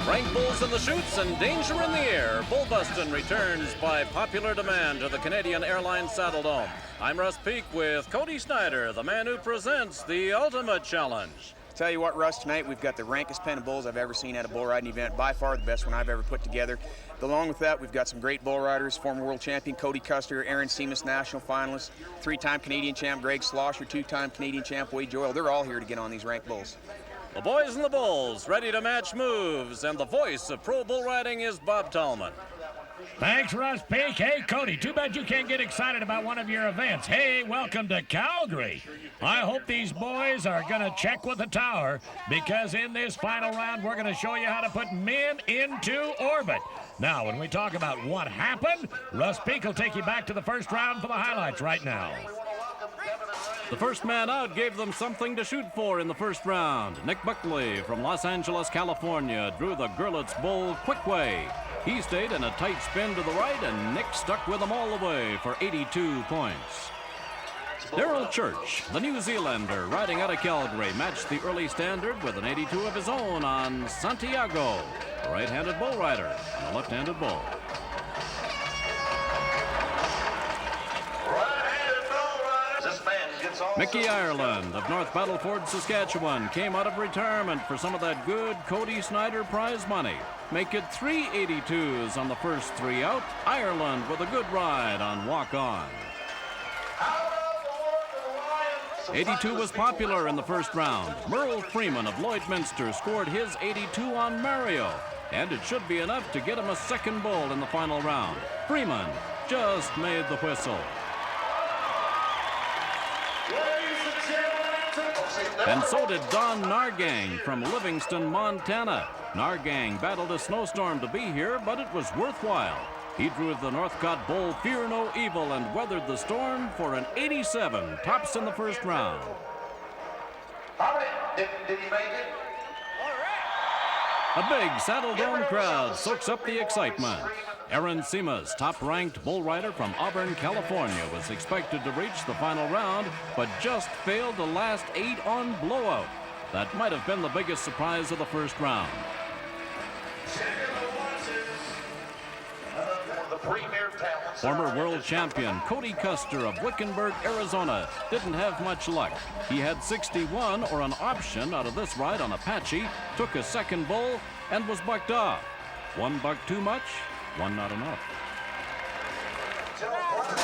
Rank bulls in the chutes and danger in the air. Bullbustin returns by popular demand to the Canadian Airlines Saddle Dome. I'm Russ Peake with Cody Snyder, the man who presents the ultimate challenge. Tell you what, Russ, tonight we've got the rankest pen of bulls I've ever seen at a bull riding event. By far the best one I've ever put together. Along with that, we've got some great bull riders, former world champion Cody Custer, Aaron Seamus, national finalist, three-time Canadian champ Greg Slosher, two-time Canadian champ Wade Joyle. They're all here to get on these ranked bulls. The boys and the bulls ready to match moves, and the voice of pro bull riding is Bob Tallman. Thanks, Russ Peake. Hey, Cody, too bad you can't get excited about one of your events. Hey, welcome to Calgary. I hope these boys are going to check with the tower, because in this final round, we're going to show you how to put men into orbit. Now, when we talk about what happened, Russ Peake will take you back to the first round for the highlights right now. The first man out gave them something to shoot for in the first round. Nick Buckley from Los Angeles, California, drew the Gurlitz bull Quickway. He stayed in a tight spin to the right, and Nick stuck with him all the way for 82 points. Daryl Church, the New Zealander, riding out of Calgary, matched the early standard with an 82 of his own on Santiago, a right-handed bull rider and a left-handed bull. Mickey Ireland of North Battleford, Saskatchewan, came out of retirement for some of that good Cody Snyder prize money. Make it 3 82s on the first three out. Ireland with a good ride on Walk On. 82 was popular in the first round. Merle Freeman of Lloydminster scored his 82 on Mario, and it should be enough to get him a second bull in the final round. Freeman just made the whistle. And so did Don Nargang from Livingston, Montana. Nargang battled a snowstorm to be here, but it was worthwhile. He drew the Northcott bull Fear No Evil and weathered the storm for an 87, tops in the first round. Did he make it? A big Saddle Dome crowd soaks up the excitement. Aaron Seamus, top-ranked bull rider from Auburn, California, was expected to reach the final round, but just failed the last 8 on blowout. That might have been the biggest surprise of the first round. Former world champion Cody Custer of Wickenburg, Arizona, didn't have much luck. He had 61 or an option out of this ride on Apache, took a second bull, and was bucked off. One buck too much, one not enough.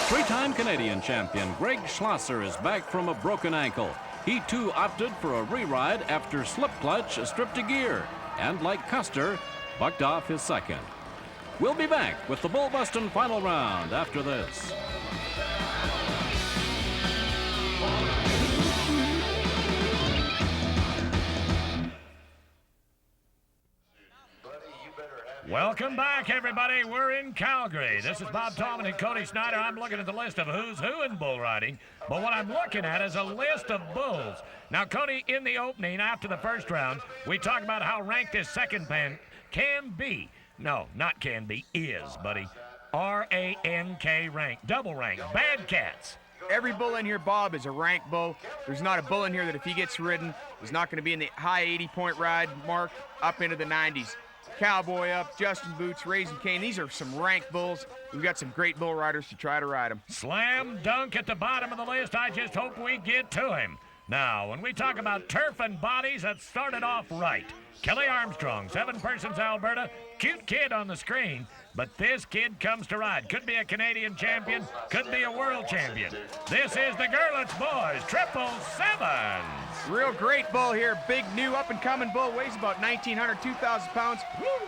Three-time Canadian champion Greg Schlosser is back from a broken ankle. He too opted for a re-ride after slip clutch stripped a gear, and like Custer, bucked off his second. We'll be back with the Bullbustin final round after this. Welcome back, everybody. We're in Calgary. This is Bob Tallman and Cody Snyder. I'm looking at the list of who's who in bull riding, but what I'm looking at is a list of bulls. Now, Cody, in the opening after the first round, we talked about how ranked this second pen can be. No, not can be, is, buddy. R-A-N-K rank, double rank, bad cats. Every bull in here, Bob, is a ranked bull. There's not a bull in here that if he gets ridden, is not going to be in the high 80-point ride mark up into the 90s. Cowboy Up, Justin Boots, Raising Cane. These are some ranked bulls. We've got some great bull riders to try to ride them. Slam dunk at the bottom of the list. I just hope we get to him. Now, when we talk about turf and bodies, that started off right. Kelly Armstrong, 7 Persons, Alberta. Cute kid on the screen, but this kid comes to ride. Could be a Canadian champion, could be a world champion. This is the Gurlitz boys, 777. Real great bull here. Big, new, up-and-coming bull. Weighs about 1,900, 2,000 pounds.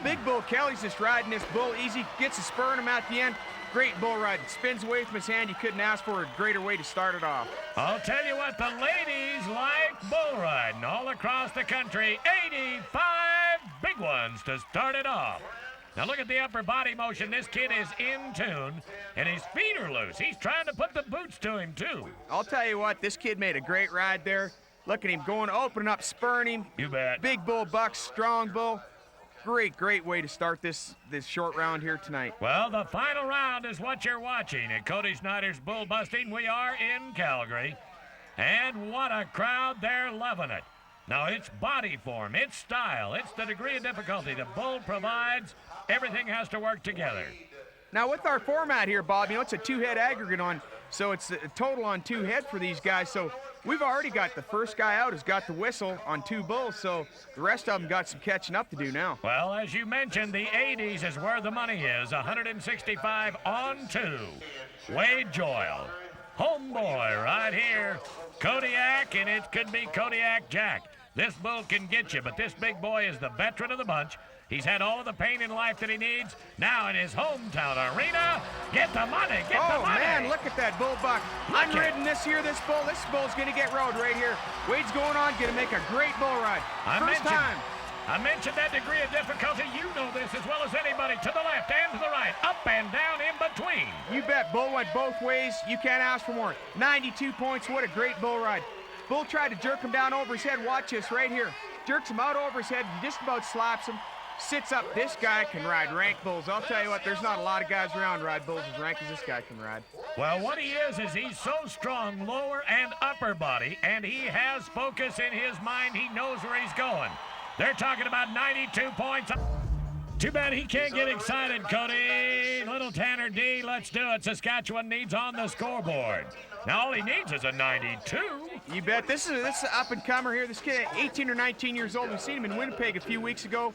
Big bull. Kelly's just riding this bull easy. Gets a spur in him at the end. Great bull ride. Spins away from his hand. You couldn't ask for a greater way to start it off. I'll tell you what, the ladies like bull riding all across the country. 85 big ones to start it off. Now look at the upper body motion. This kid is in tune, and his feet are loose. He's trying to put the boots to him, too. I'll tell you what, this kid made a great ride there. Look at him going, opening up, spurring him. You bet. Big bull bucks, strong bull. Great way to start this short round here tonight. Well, the final round is what you're watching at Cody Snyder's Bullbustin. We are in Calgary, and what a crowd. They're loving it. Now, it's body form, it's style, it's the degree of difficulty the bull provides. Everything has to work together. Now, with our format here, Bob, it's a 2-head aggregate on, so it's a total on 2 head for these guys. So we've already got the first guy out has got the whistle on 2 bulls, so the rest of them got some catching up to do now. Well, as you mentioned, the 80s is where the money is. 165 on 2. Wade Joyle, homeboy right here. Kodiak, and it could be Kodiak Jack. This bull can get you, but this big boy is the veteran of the bunch. He's had all the pain in life that he needs. Now in his hometown arena, get the money, get the money. Oh, man, look at that bull buck. Unridden this year, this bull's going to get rode right here. Wade's going on, going to make a great bull ride. First time. I mentioned that degree of difficulty. You know this as well as anybody. To the left and to the right, up and down in between. You bet. Bull went both ways. You can't ask for more. 92 points. What a great bull ride. Bull tried to jerk him down over his head. Watch this right here. Jerks him out over his head. Just about slaps him. Sits up. This guy can ride rank bulls. I'll tell you what, there's not a lot of guys around ride bulls as rank as this guy can ride. Well, what he is he's so strong, lower and upper body, and he has focus in his mind. He knows where he's going. They're talking about 92 points. Too bad he can't get excited, Cody. Little Tanner D, let's do it. Saskatchewan needs on the scoreboard. Now all he needs is a 92. You bet. This is an up-and-comer here. This kid, 18 or 19 years old. We've seen him in Winnipeg a few weeks ago.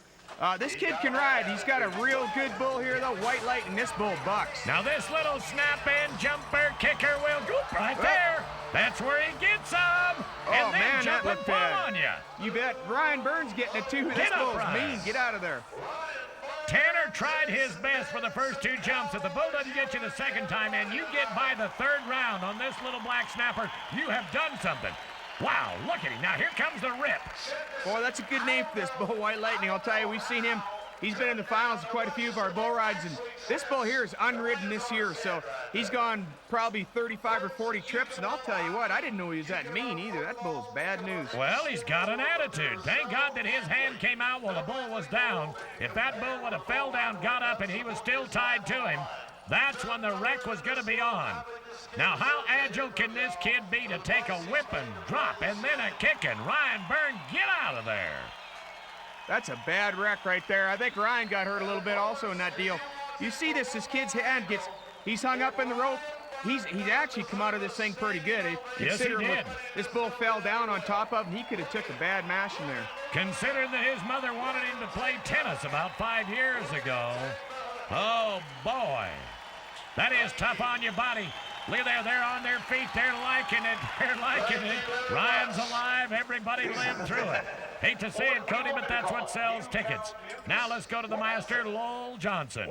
This kid can ride. He's got a real good bull here, though. White light, and this bull bucks. Now this little snap-in jumper kicker will go right there. That's where he gets him. And then man, jump that and looked fall bad. on you. You bet. Ryan Burns getting it, too. This bull's mean. Get out of there. Tanner tried his best for the first 2 jumps. If the bull doesn't get you the second time and you get by the 3rd round on this little black snapper, you have done something. Wow, look at him. Now here comes the rip. Boy, that's a good name for this bull, White Lightning. I'll tell you, we've seen him. He's been in the finals of quite a few of our bull rides, and this bull here is unridden this year, so he's gone probably 35 or 40 trips, and I'll tell you what, I didn't know he was that mean either. That bull's bad news. Well, he's got an attitude. Thank God that his hand came out while the bull was down. If that bull would have fell down, got up, and he was still tied to him, that's when the wreck was going to be on. Now, how agile can this kid be to take a whip and drop and then a kicking? Ryan Byrne, get out of there. That's a bad wreck right there. I think Ryan got hurt a little bit also in that deal. You see this kid's hand he's hung up in the rope. He's actually come out of this thing pretty good. Yes, he did. This bull fell down on top of him. He could have took a bad mash in there. Consider that his mother wanted him to play tennis about 5 years ago. Oh, boy. That is tough on your body. Look at there, they're on their feet, they're liking it, Ryan's alive, everybody lived through it. Hate to say it, Cody, but that's what sells tickets. Now let's go to the master, Lowell Johnson.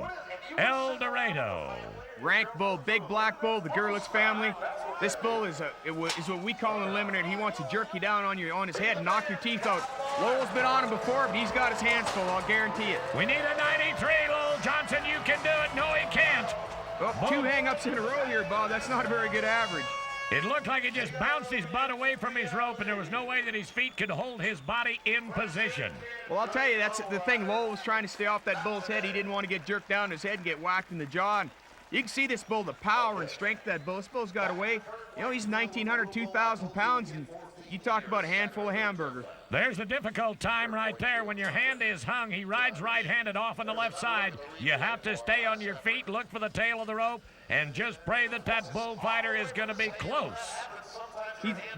El Dorado. Rank bull, big black bull, the Gerlitz family. This bull is what we call an eliminator. He wants to jerk you down on his head and knock your teeth out. Lowell's been on him before, but he's got his hands full, I'll guarantee it. We need a 93, Lowell Johnson, you can do it. No, he can't. Oh, 2 hang-ups in a row here, Bob. That's not a very good average. It looked like it just bounced his butt away from his rope, and there was no way that his feet could hold his body in position. Well, I'll tell you, that's the thing. Lowell was trying to stay off that bull's head. He didn't want to get jerked down his head and get whacked in the jaw. And you can see this bull, the power and strength of that bull. This bull's got away. He's 1,900, 2,000 pounds, and you talk about a handful of hamburger. There's the difficult time right there. When your hand is hung, he rides right-handed off on the left side. You have to stay on your feet, look for the tail of the rope, and just pray that that bullfighter is going to be close.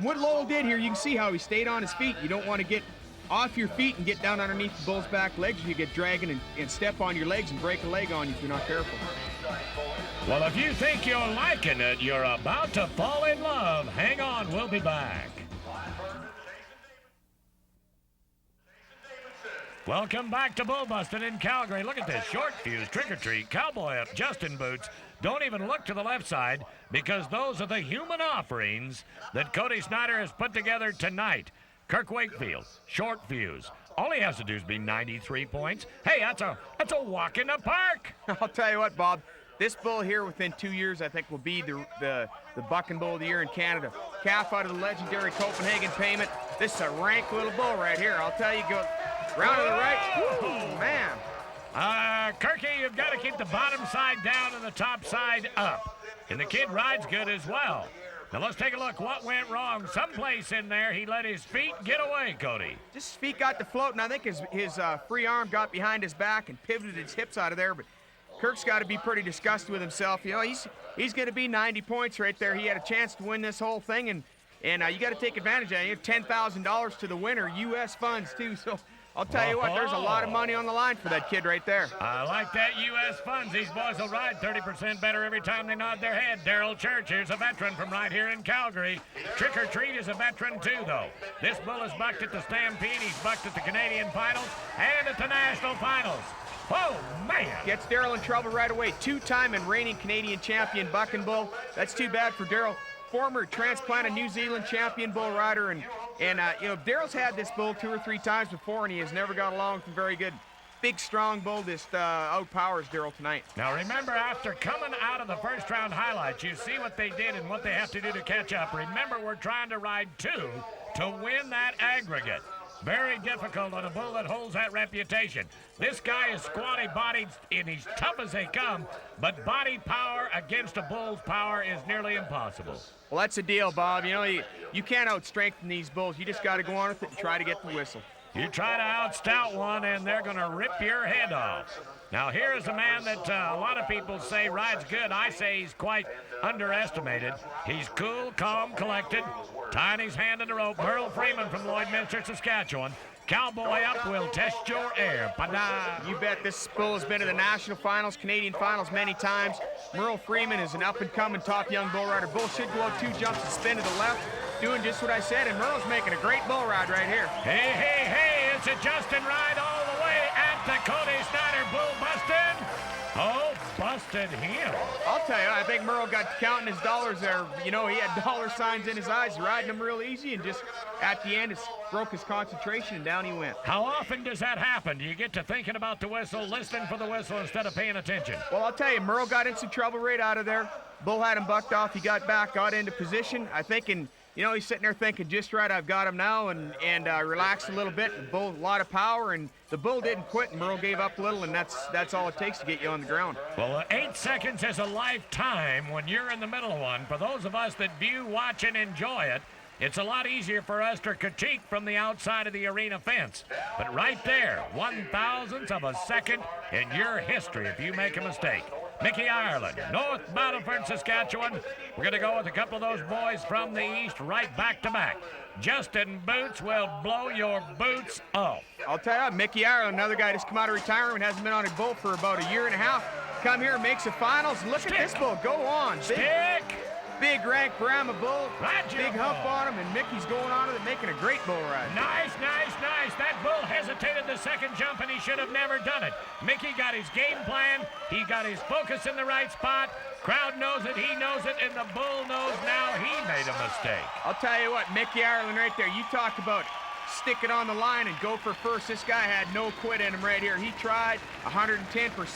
What Lowell did here, you can see how he stayed on his feet. You don't want to get off your feet and get down underneath the bull's back legs. You get dragging and step on your legs and break a leg on you if you're not careful. Well, if you think you're liking it, you're about to fall in love. Hang on, we'll be back. Welcome back to Bullbustin in Calgary. Look at this short fuse, trick-or-treat, cowboy up, Justin boots. Don't even look to the left side because those are the human offerings that Cody Snyder has put together tonight. Kirk Wakefield, short fuse. All he has to do is be 93 points. Hey, that's a walk in the park. I'll tell you what, Bob. This bull here within 2 years, I think, will be the bucking bull of the year in Canada. Calf out of the legendary Copenhagen payment. This is a rank little bull right here. I'll tell you, go round to the right. Woo, man. Kirky, you've got to keep the bottom side down and the top side up. And the kid rides good as well. Now let's take a look. What went wrong? Someplace in there, he let his feet get away, Cody. Just his feet got to float, and I think his free arm got behind his back and pivoted his hips out of there. But Kirk's got to be pretty disgusted with himself. You know, he's going to be 90 points right there. He had a chance to win this whole thing, and you got to take advantage of it. You have $10,000 to the winner, U.S. funds too. So I'll tell you what, there's a lot of money on the line for that kid right there. I like that U.S. funds. These boys will ride 30% better every time they nod their head. Daryl Church, here's a veteran from right here in Calgary. Trick or Treat is a veteran too, though. This bull is bucked at the Stampede. He's bucked at the Canadian Finals and at the National Finals. Oh, man. Gets Daryl in trouble right away. Two-time and reigning Canadian champion bucking bull. That's too bad for Daryl. Former transplanted New Zealand champion bull rider, and you know, Daryl's had this bull 2 or 3 times before, and he has never got along with him very good. Big, strong bull just outpowers Daryl tonight. Now remember, after coming out of the first round highlights, you see what they did and what they have to do to catch up. Remember, we're trying to ride 2 to win that aggregate. Very difficult on a bull that holds that reputation. This guy is squatty-bodied, and he's tough as they come, but body power against a bull's power is nearly impossible. Well, that's the deal, Bob. You know, you can't out-strengthen these bulls. You just got to go on with it and try to get the whistle. You try to out-stout one, and they're going to rip your head off. Now, here is a man that a lot of people say rides good. I say he's quite underestimated. He's cool, calm, collected, tying his hand in the rope. Merle Freeman from Lloydminster, Saskatchewan. Cowboy up will test your air. Pada! You bet. This bull has been to the national finals, Canadian finals many times. Merle Freeman is an up-and-coming top young bull rider. Bull should go out 2 jumps and spin to the left, doing just what I said, and Merle's making a great bull ride right here. Hey, hey, hey, it's a Justin ride all the way at the Cody Snyder Bullbustin. Oh, busted him. I'll tell you, I think Merle got counting his dollars there. You know, he had dollar signs in his eyes, riding them real easy, and just at the end, it broke his concentration, and down he went. How often does that happen? Do you get to thinking about the whistle, listening for the whistle instead of paying attention? Well, I'll tell you, Merle got in some trouble right out of there. Bull had him bucked off. He got back, got into position. I think, you know, he's sitting there thinking, just right, I've got him now, and relaxed a little bit. The bull, a lot of power, and the bull didn't quit, and Merle gave up a little, and that's all it takes to get you on the ground. Well, 8 seconds is a lifetime when you're in the middle of one. For those of us that view, watch, and enjoy it, it's a lot easier for us to critique from the outside of the arena fence. But right there, 1/1000th of a second in your history if you make a mistake. Mickey Ireland, North Battleford, Saskatchewan. We're going to go with a couple of those boys from the east right back to back. Justin Boots will blow your boots off. I'll tell you, Mickey Ireland, another guy just come out of retirement, hasn't been on a bull for about 1.5 years. Come here, makes the finals. Look at this bull, go on. Big rank Brahma bull, big hump on him, and Mickey's going on with it, making a great bull ride. Nice, nice, nice. That bull hesitated the second jump, and he should have never done it. Mickey got his game plan. He got his focus in the right spot. Crowd knows it, he knows it, and the bull knows now he made a mistake. I'll tell you what, Mickey Ireland right there, you talk about stick it on the line and go for first. This guy had no quit in him right here. He tried 110%,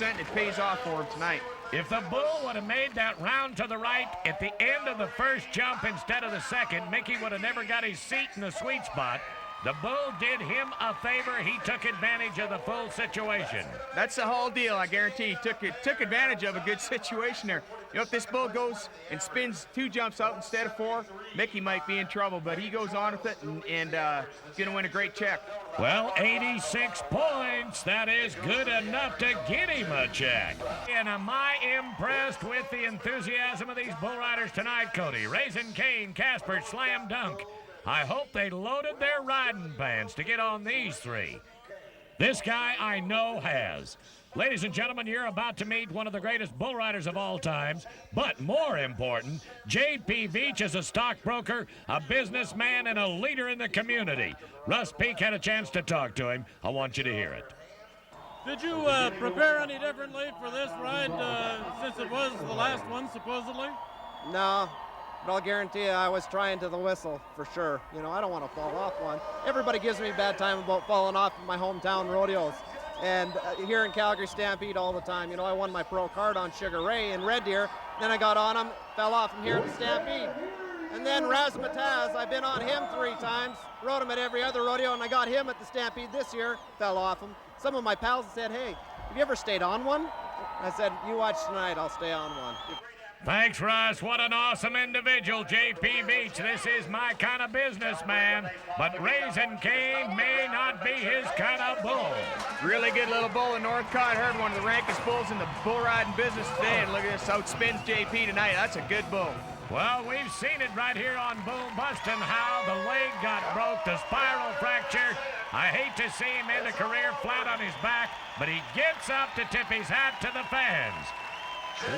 and it pays off for him tonight. If the bull would have made that round to the right at the end of the first jump instead of the second, Mickey would have never got his seat in the sweet spot. The bull did him a favor. He took advantage of the full situation. That's the whole deal, I guarantee. He took advantage of a good situation there. You know, if this bull goes and spins 2 jumps out instead of 4, Mickey might be in trouble, but he goes on with it, and he's going to win a great check. Well, 86 points. That is good enough to get him a check. And am I impressed with the enthusiasm of these bull riders tonight, Cody? Raisin Cane, Casper, Slam Dunk. I hope they loaded their riding pants to get on these 3. This guy I know has. Ladies and gentlemen, you're about to meet one of the greatest bull riders of all times, but more important, J.P. Veach is a stockbroker, a businessman, and a leader in the community. Russ Peake had a chance to talk to him. I want you to hear it. Did you prepare any differently for this ride since it was the last one, supposedly? No, but I'll guarantee you I was trying to the whistle for sure. You know, I don't want to fall off one. Everybody gives me a bad time about falling off in my hometown rodeos. And here in Calgary Stampede all the time. You know, I won my pro card on Sugar Ray in Red Deer. Then I got on him, fell off him here at the Stampede. And then Razmataz, I've been on him 3 times, rode him at every other rodeo, and I got him at the Stampede this year, fell off him. Some of my pals said, hey, have you ever stayed on one? I said, you watch tonight, I'll stay on one. Thanks, Russ. What an awesome individual, J.P. Beach. This is my kind of business, man. But Raising Cane may not be his kind of bull. Really good little bull in Northcott. Heard one of the rankest bulls in the bull riding business today. And look at this, outspins JP tonight. That's a good bull. Well, we've seen it right here on Bullbustin, how the leg got broke, the spiral fracture. I hate to see him end a career flat on his back, but he gets up to tip his hat to the fans.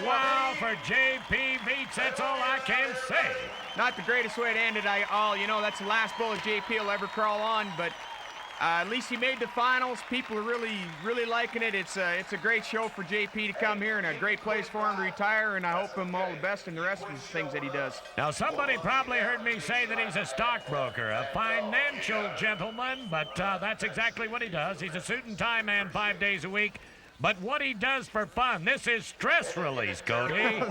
Wow, for J.P. Beach, that's all I can say. Not the greatest way to end it, you know, that's the last bull that JP will ever crawl on, but at least he made the finals. People are really liking it. It's a great show for JP to come here and a great place for him to retire, and I hope him all the best in the rest of the things that he does. Now, somebody probably heard me say that he's a stockbroker, a financial gentleman, but that's exactly what he does. He's a suit and tie man 5 days a week. But what he does for fun, this is stress release, Cody.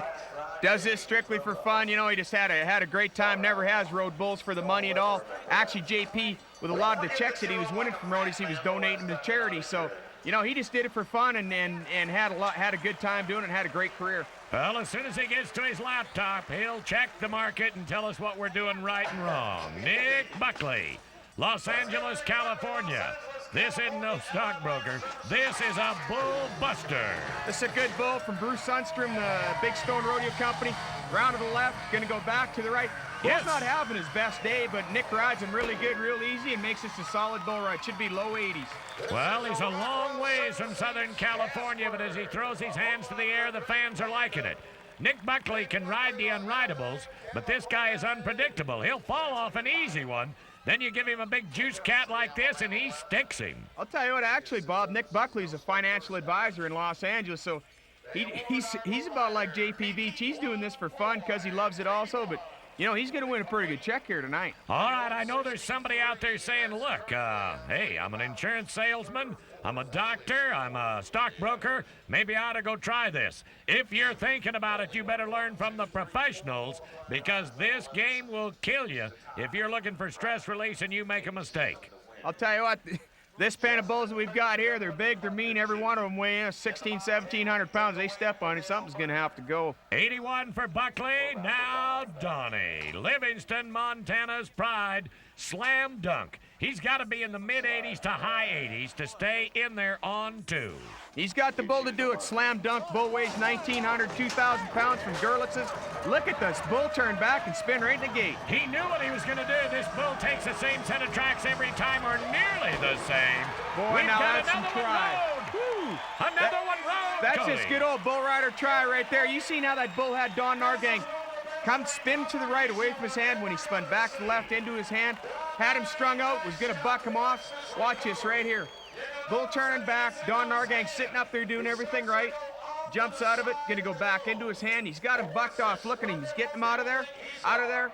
Does this strictly for fun. You know, he just had a great time, never has rode bulls for the money at all. Actually, JP, with a lot of the checks that he was winning from roadies, he was donating to charity. So, you know, he just did it for fun and had a good time doing it and had a great career. Well, as soon as he gets to his laptop, he'll check the market and tell us what we're doing right and wrong. Nick Buckley, Los Angeles, California. This isn't no stockbroker. This is a bull buster. This is a good bull from Bruce Sundstrom, the Big Stone Rodeo Company. Round to the left, going to go back to the right. Yes. Bull's not having his best day, but Nick rides him really good, real easy, and makes this a solid bull ride. Should be low 80s. Well, he's a long ways from Southern California, but as he throws his hands to the air, the fans are liking it. Nick Buckley can ride the unridables, but this guy is unpredictable. He'll fall off an easy one. Then you give him a big juice cat like this, and he sticks him. I'll tell you what, actually, Bob, Nick Buckley's a financial advisor in Los Angeles, so he's about like JP Beach. He's doing this for fun because he loves it also, but, you know, he's going to win a pretty good check here tonight. All right, I know there's somebody out there saying, look, hey, I'm an insurance salesman, I'm a doctor, I'm a stockbroker, maybe I ought to go try this. If you're thinking about it, you better learn from the professionals, because this game will kill you if you're looking for stress release and you make a mistake. I'll tell you what, this pen of bulls that we've got here, they're big, they're mean, every one of them weigh in 1,700 pounds. They step on it, something's going to have to go. 81 for Buckley, now Donnie. Livingston, Montana's pride, slam dunk. He's got to be in the mid-80s to high 80s to stay in there on two. He's got the bull to do it. Slam dunk. Bull weighs 1,900, 2,000 pounds from Görlitz's. Look at this. Bull turn back and spin right in the gate. He knew what he was going to do. This bull takes the same set of tracks every time, or nearly the same. Boy, We've now got that's some another try. one rode. Another one rode, That's Cody. just good old bull rider try right there. You seen how that bull had Don Nargang come spin to the right away from his hand when he spun back to the left into his hand. Had him strung out, was going to buck him off. Watch this right here. Bull turning back, Don Nargang sitting up there doing everything right. Jumps out of it, going to go back into his hand. He's got him bucked off. Look at him. He's getting him out of there. Out of there.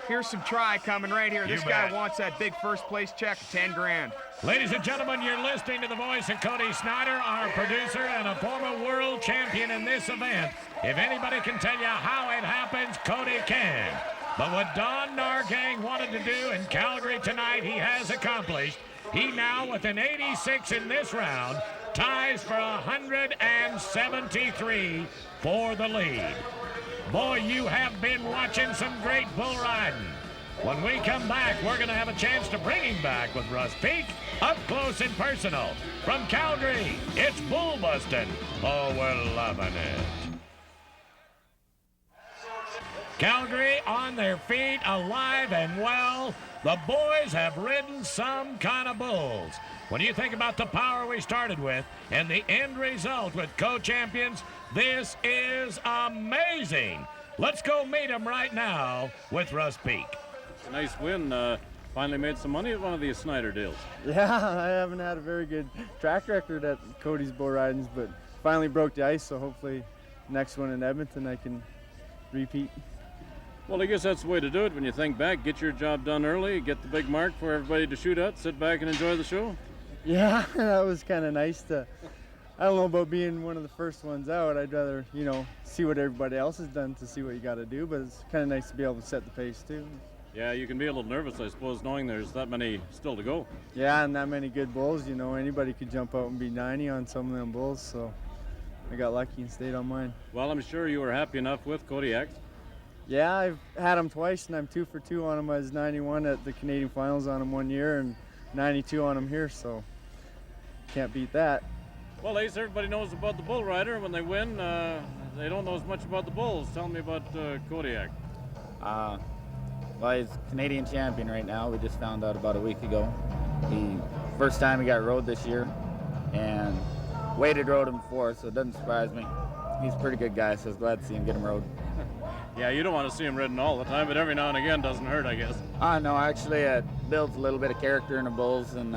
Here's some try coming right here. This guy wants that big first place check of 10 grand. Ladies and gentlemen, you're listening to the voice of Cody Snyder, our producer and a former world champion in this event. If anybody can tell you how it happens, Cody can. But what Don Nargang wanted to do in Calgary tonight, he has accomplished. He now, with an 86 in this round, ties for 173 for the lead. Boy, you have been watching some great bull riding. When we come back, we're going to have a chance to bring him back with Russ Peake, up close and personal. From Calgary, it's Bullbustin. Oh, we're loving it. Calgary on their feet, alive and well. The boys have ridden some kind of bulls. When you think about the power we started with and the end result with co-champions, this is amazing. Let's go meet them right now with Russ Peake. Nice win. Finally made some money at one of these Snyder deals. Yeah, I haven't had a very good track record at Cody's bull ridings, but finally broke the ice, so hopefully next one in Edmonton I can repeat. Well, I guess that's the way to do it when you think back. Get your job done early, get the big mark for everybody to shoot at, sit back and enjoy the show. Yeah, that was kind of nice to, I don't know about being one of the first ones out. I'd rather, you know, see what everybody else has done to see what you got to do, but it's kind of nice to be able to set the pace too. Yeah, you can be a little nervous, I suppose, knowing there's that many still to go. Yeah, and that many good bulls, you know, anybody could jump out and be 90 on some of them bulls, so I got lucky and stayed on mine. Well, I'm sure you were happy enough with Kodiak. Yeah, I've had him twice, and I'm 2 for 2 on him. I was 91 at the Canadian finals on him one year, and 92 on him here, so can't beat that. Well, Ace, everybody knows about the bull rider. When they win, they don't know as much about the bulls. Tell me about Kodiak. Well, he's Canadian champion right now. We just found out about a week ago. First time he got rode this year, and Wade rode him before, so it doesn't surprise me. He's a pretty good guy, so I was glad to see him get him rode. Yeah, you don't want to see him ridden all the time, but every now and again doesn't hurt, I guess. No, actually, it builds a little bit of character in the bulls, and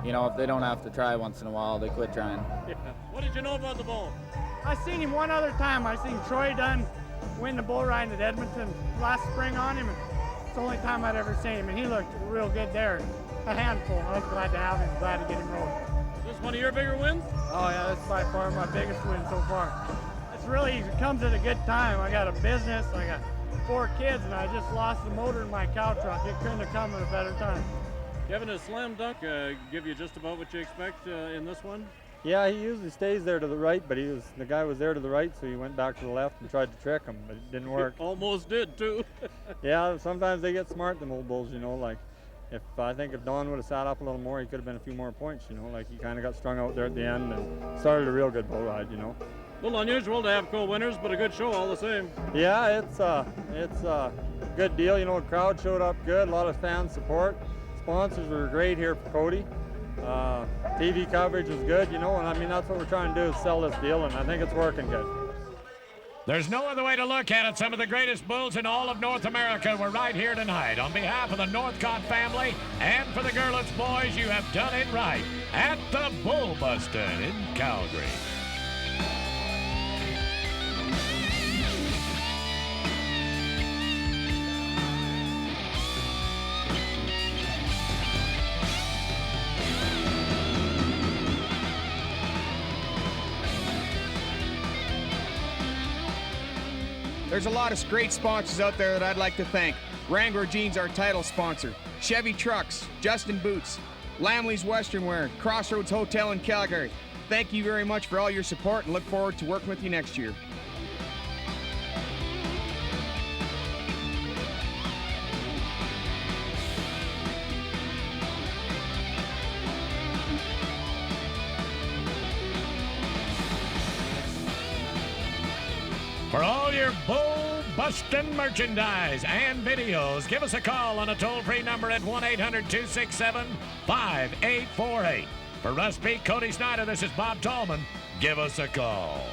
you know, if they don't have to try once in a while, they quit trying. Yeah. What did you know about the bull? I seen him one other time. I seen Troy Dunn win the bull riding at Edmonton last spring on him. It's the only time I'd ever seen him, and he looked real good there. A handful. I was glad to have him, glad to get him rode. Is this one of your bigger wins? Oh yeah, that's by far my biggest win so far. It's really, it comes at a good time. I got a business, I got 4 kids, and I just lost the motor in my cow truck. It couldn't have come at a better time. Kevin, a slam dunk give you just about what you expect in this one? Yeah, he usually stays there to the right, but the guy was there to the right, so he went back to the left and tried to trick him, but it didn't work. Almost did too. Yeah, sometimes they get smart, them old bulls, you know, like I think if Don would have sat up a little more, he could have been a few more points, you know, like he kind of got strung out there at the end and started a real good bull ride, you know. A little unusual to have co-winners, but a good show all the same. Yeah, it's a good deal, you know, the crowd showed up good, a lot of fan support. Sponsors were great here for Cody. TV coverage was good, you know, and I mean, that's what we're trying to do is sell this deal, and I think it's working good. There's no other way to look at it. Some of the greatest bulls in all of North America were right here tonight. On behalf of the Northcott family and for the Gurlitz boys, you have done it right at the Bullbustin in Calgary. There's a lot of great sponsors out there that I'd like to thank. Wrangler Jeans, our title sponsor. Chevy Trucks, Justin Boots, Lamley's Western Wear, Crossroads Hotel in Calgary. Thank you very much for all your support and look forward to working with you next year. For all your Bullbustin merchandise and videos, give us a call on a toll-free number at 1-800-267-5848. For Russ Peake, Cody Snyder, this is Bob Tallman. Give us a call.